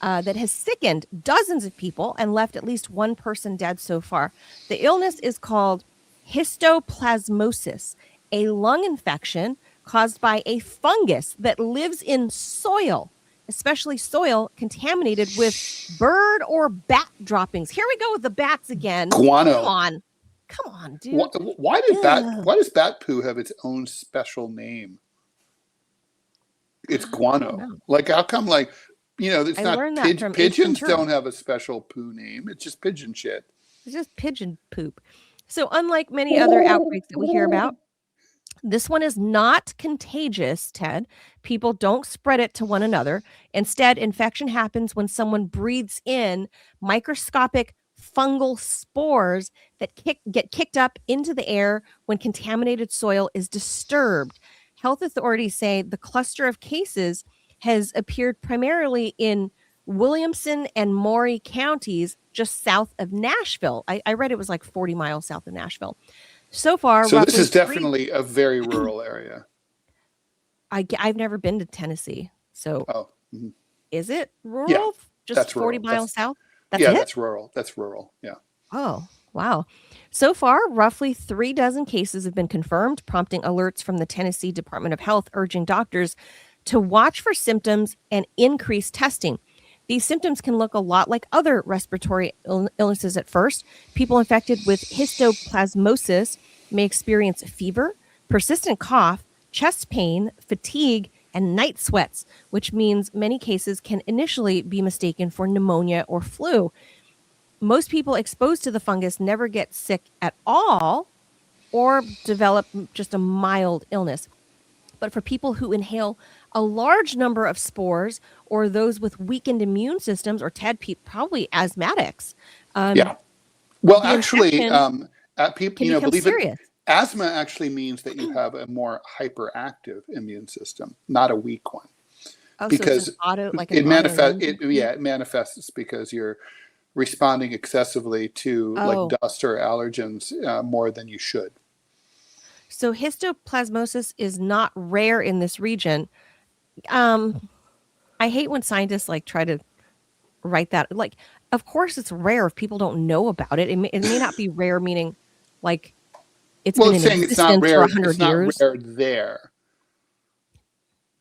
that has sickened dozens of people and left at least one person dead so far. The illness is called histoplasmosis, a lung infection caused by a fungus that lives in soil, especially soil contaminated with bird or bat droppings. Here we go with the bats again. Guano. Come on, dude. Why does bat poo have its own special name? It's guano. Like, how come, like, it's I not learned that from Ace pigeons Ventura. don't have a special poo name. It's just pigeon shit. It's just pigeon poop. So unlike many other outbreaks that we hear about, this one is not contagious, Ted. People don't spread it to one another. Instead, infection happens when someone breathes in microscopic fungal spores that get kicked up into the air when contaminated soil is disturbed. Health authorities say the cluster of cases has appeared primarily in Williamson and Maury counties just south of Nashville. I read it was like 40 miles south of Nashville. So far, So this roughly is definitely a very rural area. I've never been to Tennessee. So Mhm. is it rural? Yeah, Just that's 40 rural. miles south? That's Yeah, it? that's rural. That's rural. Yeah. Oh, wow. So far, roughly 3 dozen cases have been confirmed, prompting alerts from the Tennessee Department of Health urging doctors to watch for symptoms and increase testing. These symptoms can look a lot like other respiratory illnesses at first. People infected with histoplasmosis may experience fever, persistent cough, chest pain, fatigue, and night sweats, which means many cases can initially be mistaken for pneumonia or flu. Most people exposed to the fungus never get sick at all or develop just a mild illness. But for people who inhale a large number of spores or those with weakened immune systems or probably asthmatics. Yeah. Well, The actually, infection people, can become believe it, serious. asthma actually means that you have a more hyperactive immune system, not a weak one, Oh, so it's because like an autoimmune thing? it manifests because you're responding excessively to like Oh, dust or allergens more than you should. so histoplasmosis is not rare in this region. Um, I hate when scientists like try to write that. Like, of course it's rare if people don't know about it. It may not be rare, meaning like it's Well, been it's in saying it's not existence for rare. It's 100 not years. rare there.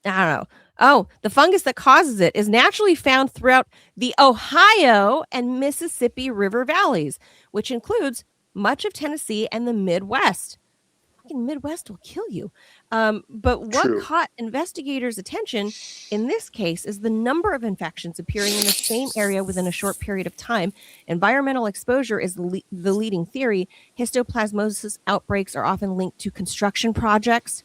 I don't know. Oh, the fungus that causes it is naturally found throughout the Ohio and Mississippi River valleys, which includes much of Tennessee and the Midwest. Fucking Midwest will kill you. But what True. caught investigators' attention in this case is the number of infections appearing in the same area within a short period of time. Environmental exposure is the leading theory. Histoplasmosis outbreaks are often linked to construction projects,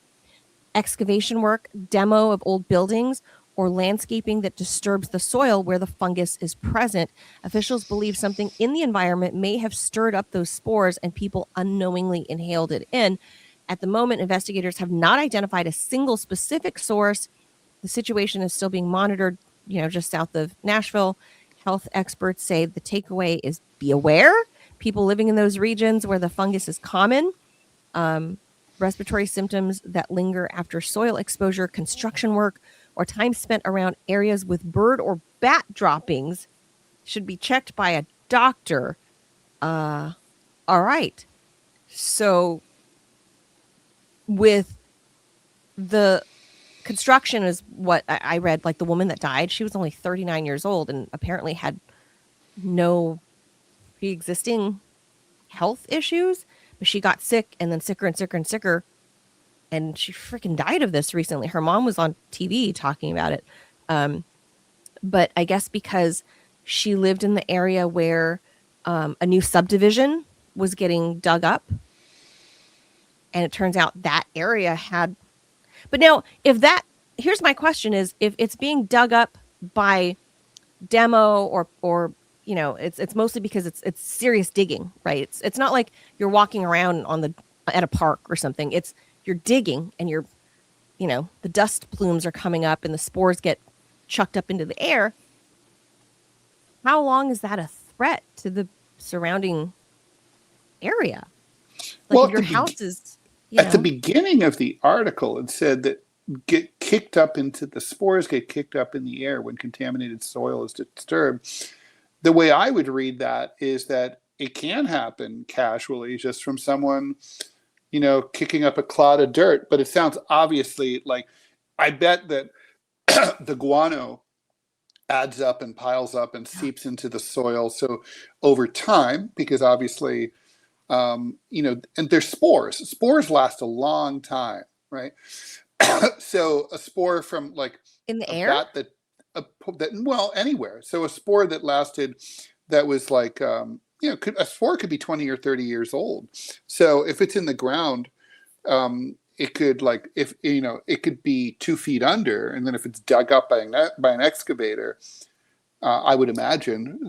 excavation work, demo of old buildings, or landscaping that disturbs the soil where the fungus is present. Officials believe something in the environment may have stirred up those spores and people unknowingly inhaled it in. At the moment, investigators have not identified a single specific source. The situation is still being monitored, just south of Nashville. Health experts say the takeaway is be aware. People living in those regions where the fungus is common, respiratory symptoms that linger after soil exposure, construction work, or time spent around areas with bird or bat droppings should be checked by a doctor. All right. So with the construction is what I read, like the woman that died, she was only 39 years old and apparently had no pre-existing health issues, but she got sick and then sicker and sicker and sicker. And she freaking died of this recently. Her mom was on TV talking about it. But I guess because she lived in the area where a new subdivision was getting dug up. And it turns out that area had. But now, here's my question is, if it's being dug up by demo or it's mostly because it's serious digging, right? It's not like you're walking around at a park or something. It's you're digging and the dust plumes are coming up and the spores get chucked up into the air. How long is that a threat to the surrounding area? Like Well, if your house is, at the beginning of the article, it said that the spores get kicked up in the air when contaminated soil is disturbed. The way I would read that is that it can happen casually just from someone, kicking up a clod of dirt. But it sounds obviously like, I bet that the guano adds up and piles up and seeps into the soil. So over time, because obviously, and there's spores. Spores last a long time, right? So a spore from like in the a air, bat well, anywhere. So a spore that was like, a spore could be 20 or 30 years old. So if it's in the ground, it could it could be 2 feet under, and then if it's dug up by an excavator, I would imagine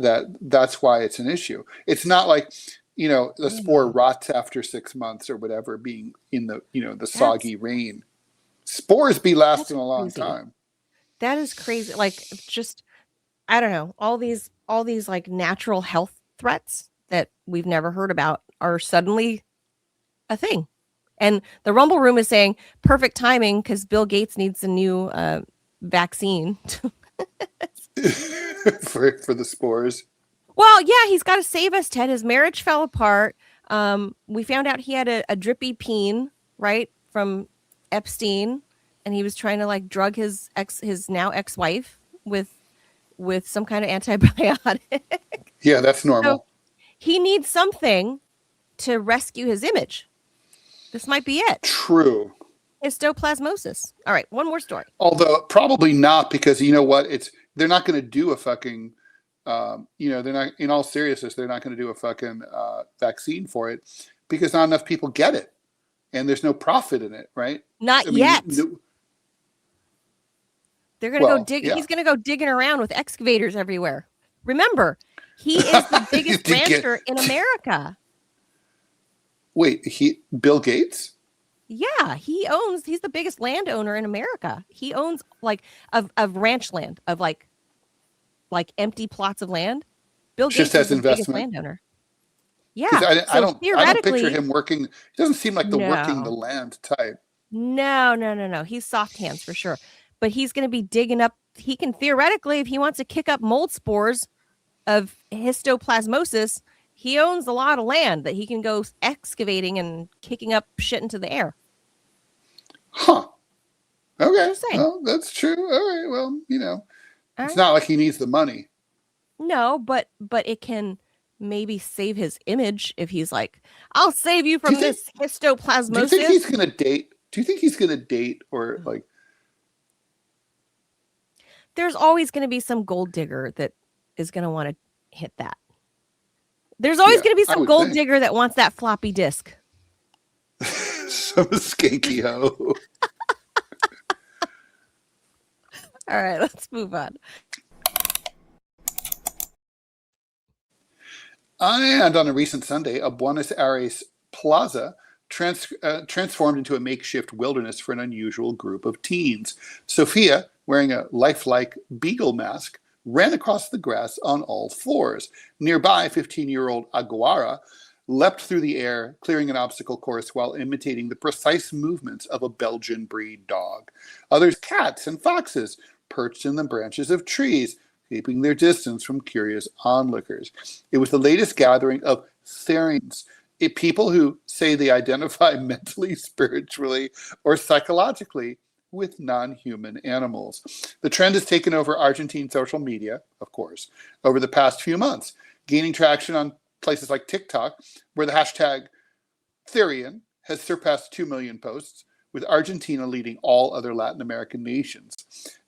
that's why it's an issue. It's not like, the spore rots after 6 months or whatever, being in the soggy rain. Spores be lasting a long time. That is crazy. Like, just, I don't know, all these like natural health threats that we've never heard about are suddenly a thing. And the Rumble Room is saying perfect timing because Bill Gates needs a new vaccine. for the spores. Well, yeah, he's got to save us, Ted. His marriage fell apart. We found out he had a drippy peen, right, from Epstein, and he was trying to like drug his now ex-wife with some kind of antibiotic. Yeah, that's normal. So he needs something to rescue his image. This might be it. True. Histoplasmosis. All right, one more story. Although probably not, because you know what? They're not going to do a fucking, they're not, in all seriousness, they're not going to do a fucking vaccine for it because not enough people get it, and there's no profit in it, right? Not yet. They're going to go dig. Yeah. He's going to go digging around with excavators everywhere. Remember, he is the biggest rancher in America. Wait, Bill Gates? Yeah, he's the biggest landowner in America. He owns like of ranch land, of like empty plots of land. Bill Gates is the biggest landowner. Yeah. I don't picture him working. He doesn't seem like the working the land type. No. He's soft hands for sure. But he's going to be digging up. He can theoretically, if he wants to kick up mold spores of histoplasmosis, he owns a lot of land that he can go excavating and kicking up shit into the air. Huh. Okay. Well, that's true. All right. Well, it's not like he needs the money. No, but it can maybe save his image if he's like, I'll save you from this histoplasmosis. Do you think he's going to date? Do you think he's going to date or like? There's always going to be some gold digger that is going to want to hit that. There's always going to be some gold digger that wants that floppy disk. Some skanky hoe. All right, let's move on. And on a recent Sunday, a Buenos Aires plaza transformed into a makeshift wilderness for an unusual group of teens. Sophia, wearing a lifelike beagle mask, ran across the grass on all fours. Nearby, 15-year-old Aguara leapt through the air, clearing an obstacle course while imitating the precise movements of a Belgian breed dog. Others, cats and foxes, perched in the branches of trees, keeping their distance from curious onlookers. It was the latest gathering of Therians, people who say they identify mentally, spiritually, or psychologically with non-human animals. The trend has taken over Argentine social media, of course, over the past few months, gaining traction on places like TikTok, where the hashtag Therian has surpassed 2 million posts, with Argentina leading all other Latin American nations.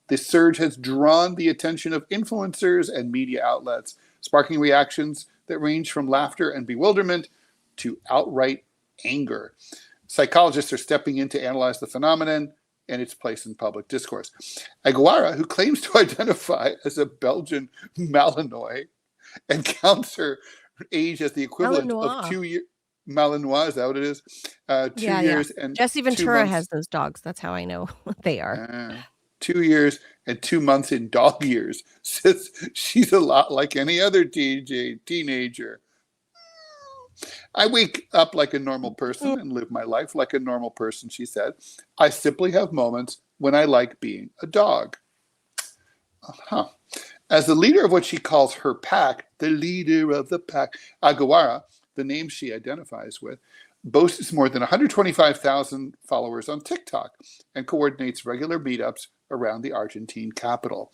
This surge has drawn the attention of influencers and media outlets, sparking reactions that range from laughter and bewilderment to outright anger. Psychologists are stepping in to analyze the phenomenon and its place in public discourse. Aguara, who claims to identify as a Belgian Malinois and counts her age as the equivalent of 2 years. Malinois, is that what it is? 2 years and Jesse Ventura has those dogs. That's how I know what they are. 2 years and 2 months in dog years. Says she's a lot like any other teenager. I wake up like a normal person and live my life like a normal person, she said. I simply have moments when I like being a dog. As the leader of what she calls her pack, the leader of the pack, Aguara, the name she identifies with, boasts more than 125,000 followers on TikTok and coordinates regular meetups around the Argentine capital.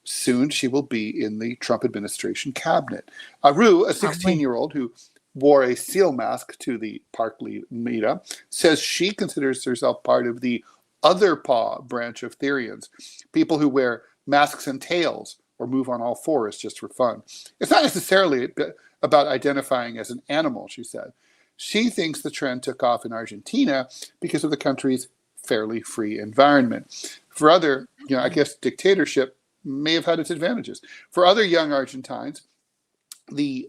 Soon she will be in the Trump administration cabinet. Aru, a 16-year-old who wore a seal mask to the park meetup, says she considers herself part of the other paw branch of Therians, people who wear masks and tails or move on all fours just for fun. It's not necessarily about identifying as an animal, she said. She thinks the trend took off in Argentina because of the country's fairly free environment. For other, I guess dictatorship may have had its advantages. For other young Argentines, the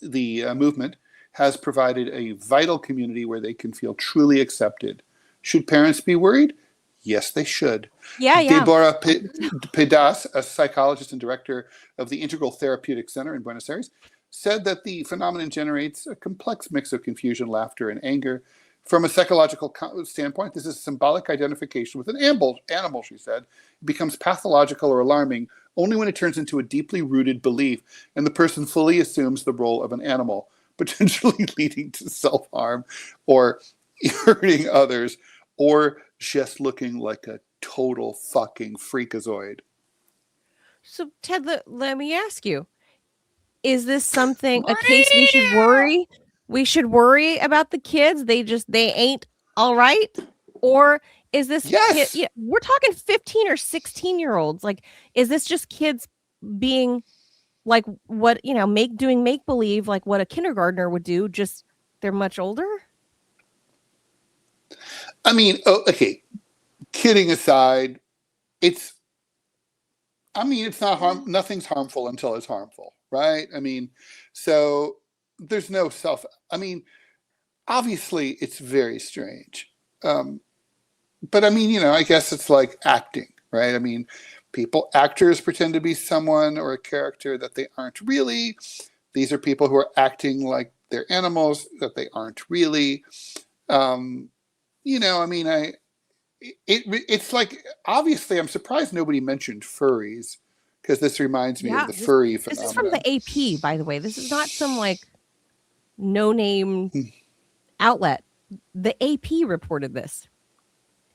movement has provided a vital community where they can feel truly accepted. Should parents be worried? Yes, they should. Yeah. Deborah Pedas, a psychologist and director of the Integral Therapeutic Center in Buenos Aires, said that the phenomenon generates a complex mix of confusion, laughter, and anger. From a psychological standpoint, this is symbolic identification with an animal, she said. It becomes pathological or alarming only when it turns into a deeply rooted belief and the person fully assumes the role of an animal, potentially leading to self-harm or hurting others or just looking like a total fucking freakazoid. So, Ted, let me ask you, is this something, a case we should worry? We should worry about the kids? They ain't all right? Or is this kid, we're talking 15 or 16-year-olds. Like, is this just kids being like what, doing make-believe, like what a kindergartner would do, just they're much older? I mean, okay, kidding aside, it's I mean, it's not nothing's harmful until it's harmful, right? I mean, so there's no I mean, obviously it's very strange. But I mean, I guess it's like acting, right? I mean, actors pretend to be someone or a character that they aren't really. These are people who are acting like they're animals that they aren't really. I mean, it's like, obviously, I'm surprised nobody mentioned furries, because this reminds me of the furry phenomenon. This is from the AP, by the way. This is not some like no-name outlet. The AP reported this.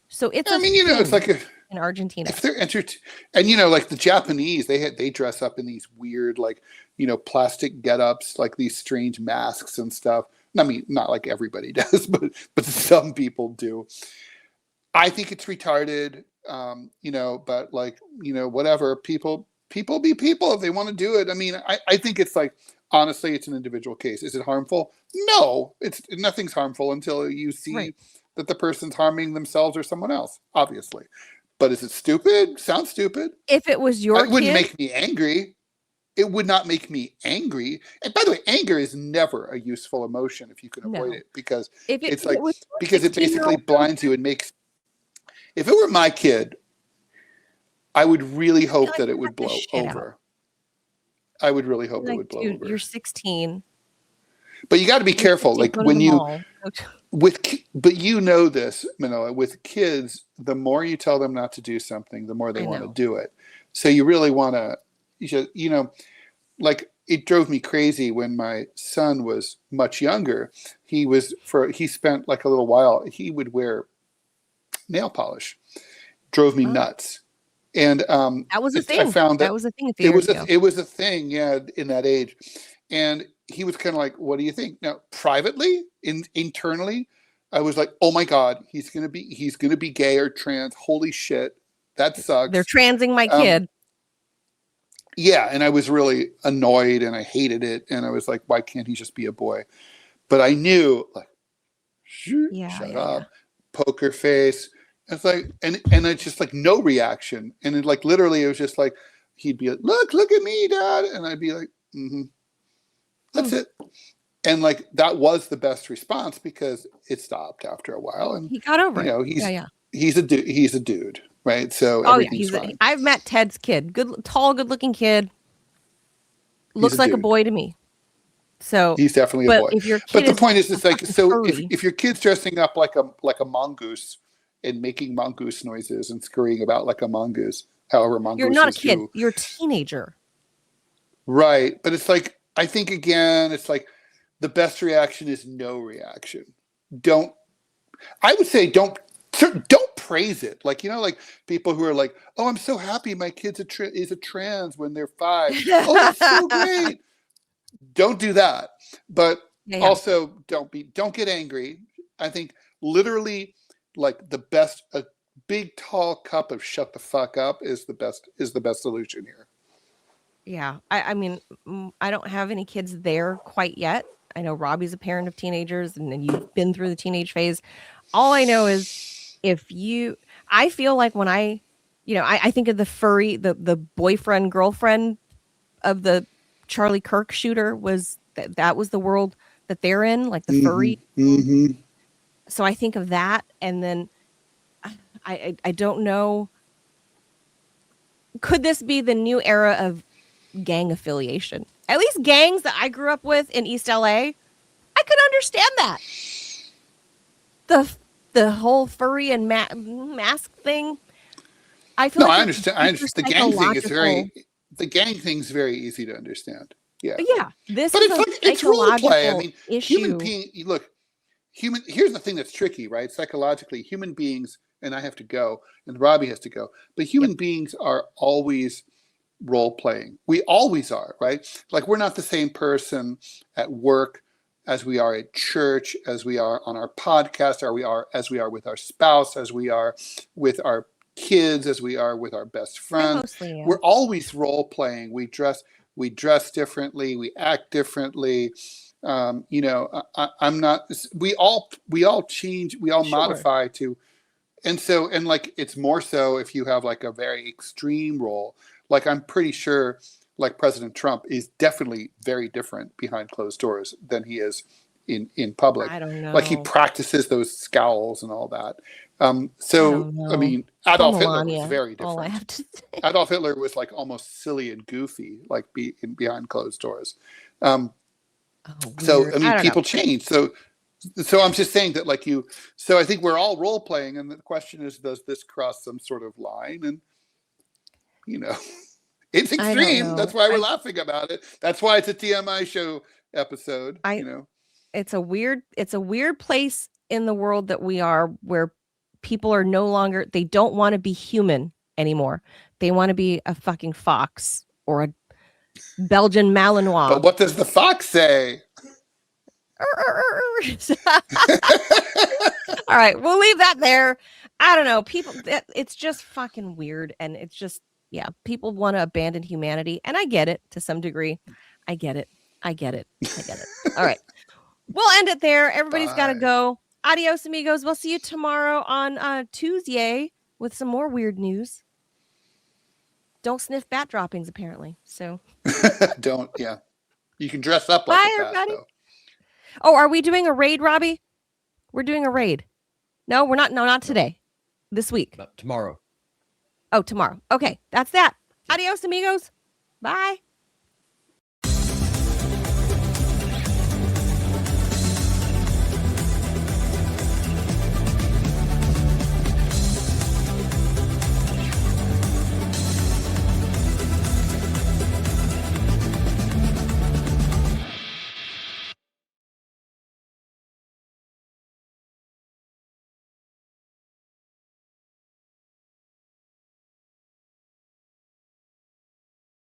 So it's it's like in Argentina. If they're and like the Japanese, they dress up in these weird, like, plastic get-ups, like these strange masks and stuff. I mean, not like everybody does, but some people do. I think it's retarded, but like, whatever. People be people if they want to do it. I mean, I think it's like, honestly, it's an individual case. Is it harmful? No, nothing's harmful until you see that the person's harming themselves or someone else, obviously. But is it stupid? Sounds stupid. If it was your kid, it wouldn't make me angry. It would not make me angry. And by the way, anger is never a useful emotion if you can avoid it, because it's like, because it basically blinds you and makes. If it were my kid, I would really hope that it would blow over. I would really hope it would blow over. You're 16. But you got to be careful. Like when but this, Manila, with kids, the more you tell them not to do something, the more they want to do it. So you really want to, like, it drove me crazy when my son was much younger. He spent like a little while, he would wear nail polish. Drove me nuts. And that was a thing. I found that was a thing. It was a thing, yeah, in that age. And he was kind of like, "What do you think?" Now, privately, internally, I was like, "Oh my God, he's gonna be gay or trans. Holy shit, that sucks." They're transing my kid. Yeah, and I was really annoyed and I hated it. And I was like, "Why can't he just be a boy?" But I knew, like, shut up, poker face. It's like, and it's just like no reaction. And it, like, literally, it was just like, he'd be like, look at me, Dad. And I'd be like, that's it. And like, that was the best response, because it stopped after a while. And he got over it. He's a dude, right? So everything's fine. I've met Ted's kid. Tall, good looking kid. Looks like a boy to me. So he's definitely a boy. But the point is, it's like, so furry, if your kid's dressing up like a mongoose and making mongoose noises and scurrying about like a mongoose, however mongooses you're not a kid. do. You're a teenager. Right. But it's like, I think, again, it's like the best reaction is no reaction. I would say don't praise it. Like, like people who are like, "Oh, I'm so happy my kid's is a trans when they're 5. Oh, that's so great." Don't do that. But also don't get angry. I think literally, like, the best, a big tall cup of shut the fuck up is the best solution here. Yeah. I mean, I don't have any kids there quite yet. I know Robbie's a parent of teenagers, and then you've been through the teenage phase. All I know is I feel like when I think of the furry, the boyfriend, girlfriend of the Charlie Kirk shooter, that was the world that they're in, like the furry. Mm-hmm. So I think of that, and then I don't know. Could this be the new era of gang affiliation? At least gangs that I grew up with in East LA, I could understand that. The whole furry and mask thing. I feel like I understand. The gang thing's very easy to understand. Yeah. Yeah. It's role play. I mean, human being. Look, here's the thing that's tricky, right? Psychologically, human beings, and I have to go, and Robbie has to go, but human beings are always role playing. We always are, right? Like, we're not the same person at work as we are at church, as we are on our podcast, as we are with our spouse, as we are with our kids, as we are with our best friends. We're always role playing. We dress differently, we act differently. I'm not, we all change, we all modify to, and like, it's more so if you have like a very extreme role, Like, I'm pretty sure, like, President Trump is definitely very different behind closed doors than he is in public. I don't Like, he know. practices those scowls and all that. I So, don't I know. mean, Poor Adolf Hitler was Melania, very all I different. have to say. Adolf Hitler was like almost silly and goofy, like behind closed doors. Oh, So, weird. I I mean, don't know. people change. So I'm just saying that, like, so I think we're all role playing, and the question is, does this cross some sort of line? And, you know, it's I don't extreme. That's know. why we're laughing about it. That's why it's a TMI show episode, I it's a weird place in the world that we are, where people are no longer, they don't want to be human anymore. They want to be a fucking fox or a Belgian Malinois. But what does the fox say? All right, we'll leave that there. I don't know. It's just fucking weird. And it's just, yeah, people want to abandon humanity. And I get it to some degree. I get it. All right. We'll end it there. Everybody's got to go. Adios, amigos. We'll see you tomorrow on Tuesday with some more weird news. Don't sniff bat droppings, apparently. So don't. Yeah, you can dress up like a bat, everybody. though. Oh, are we doing a raid, Robbie? We're doing a raid. No, we're not. No, not today. This week. Tomorrow. Oh, tomorrow. Okay, that's that. Adios, amigos. Bye.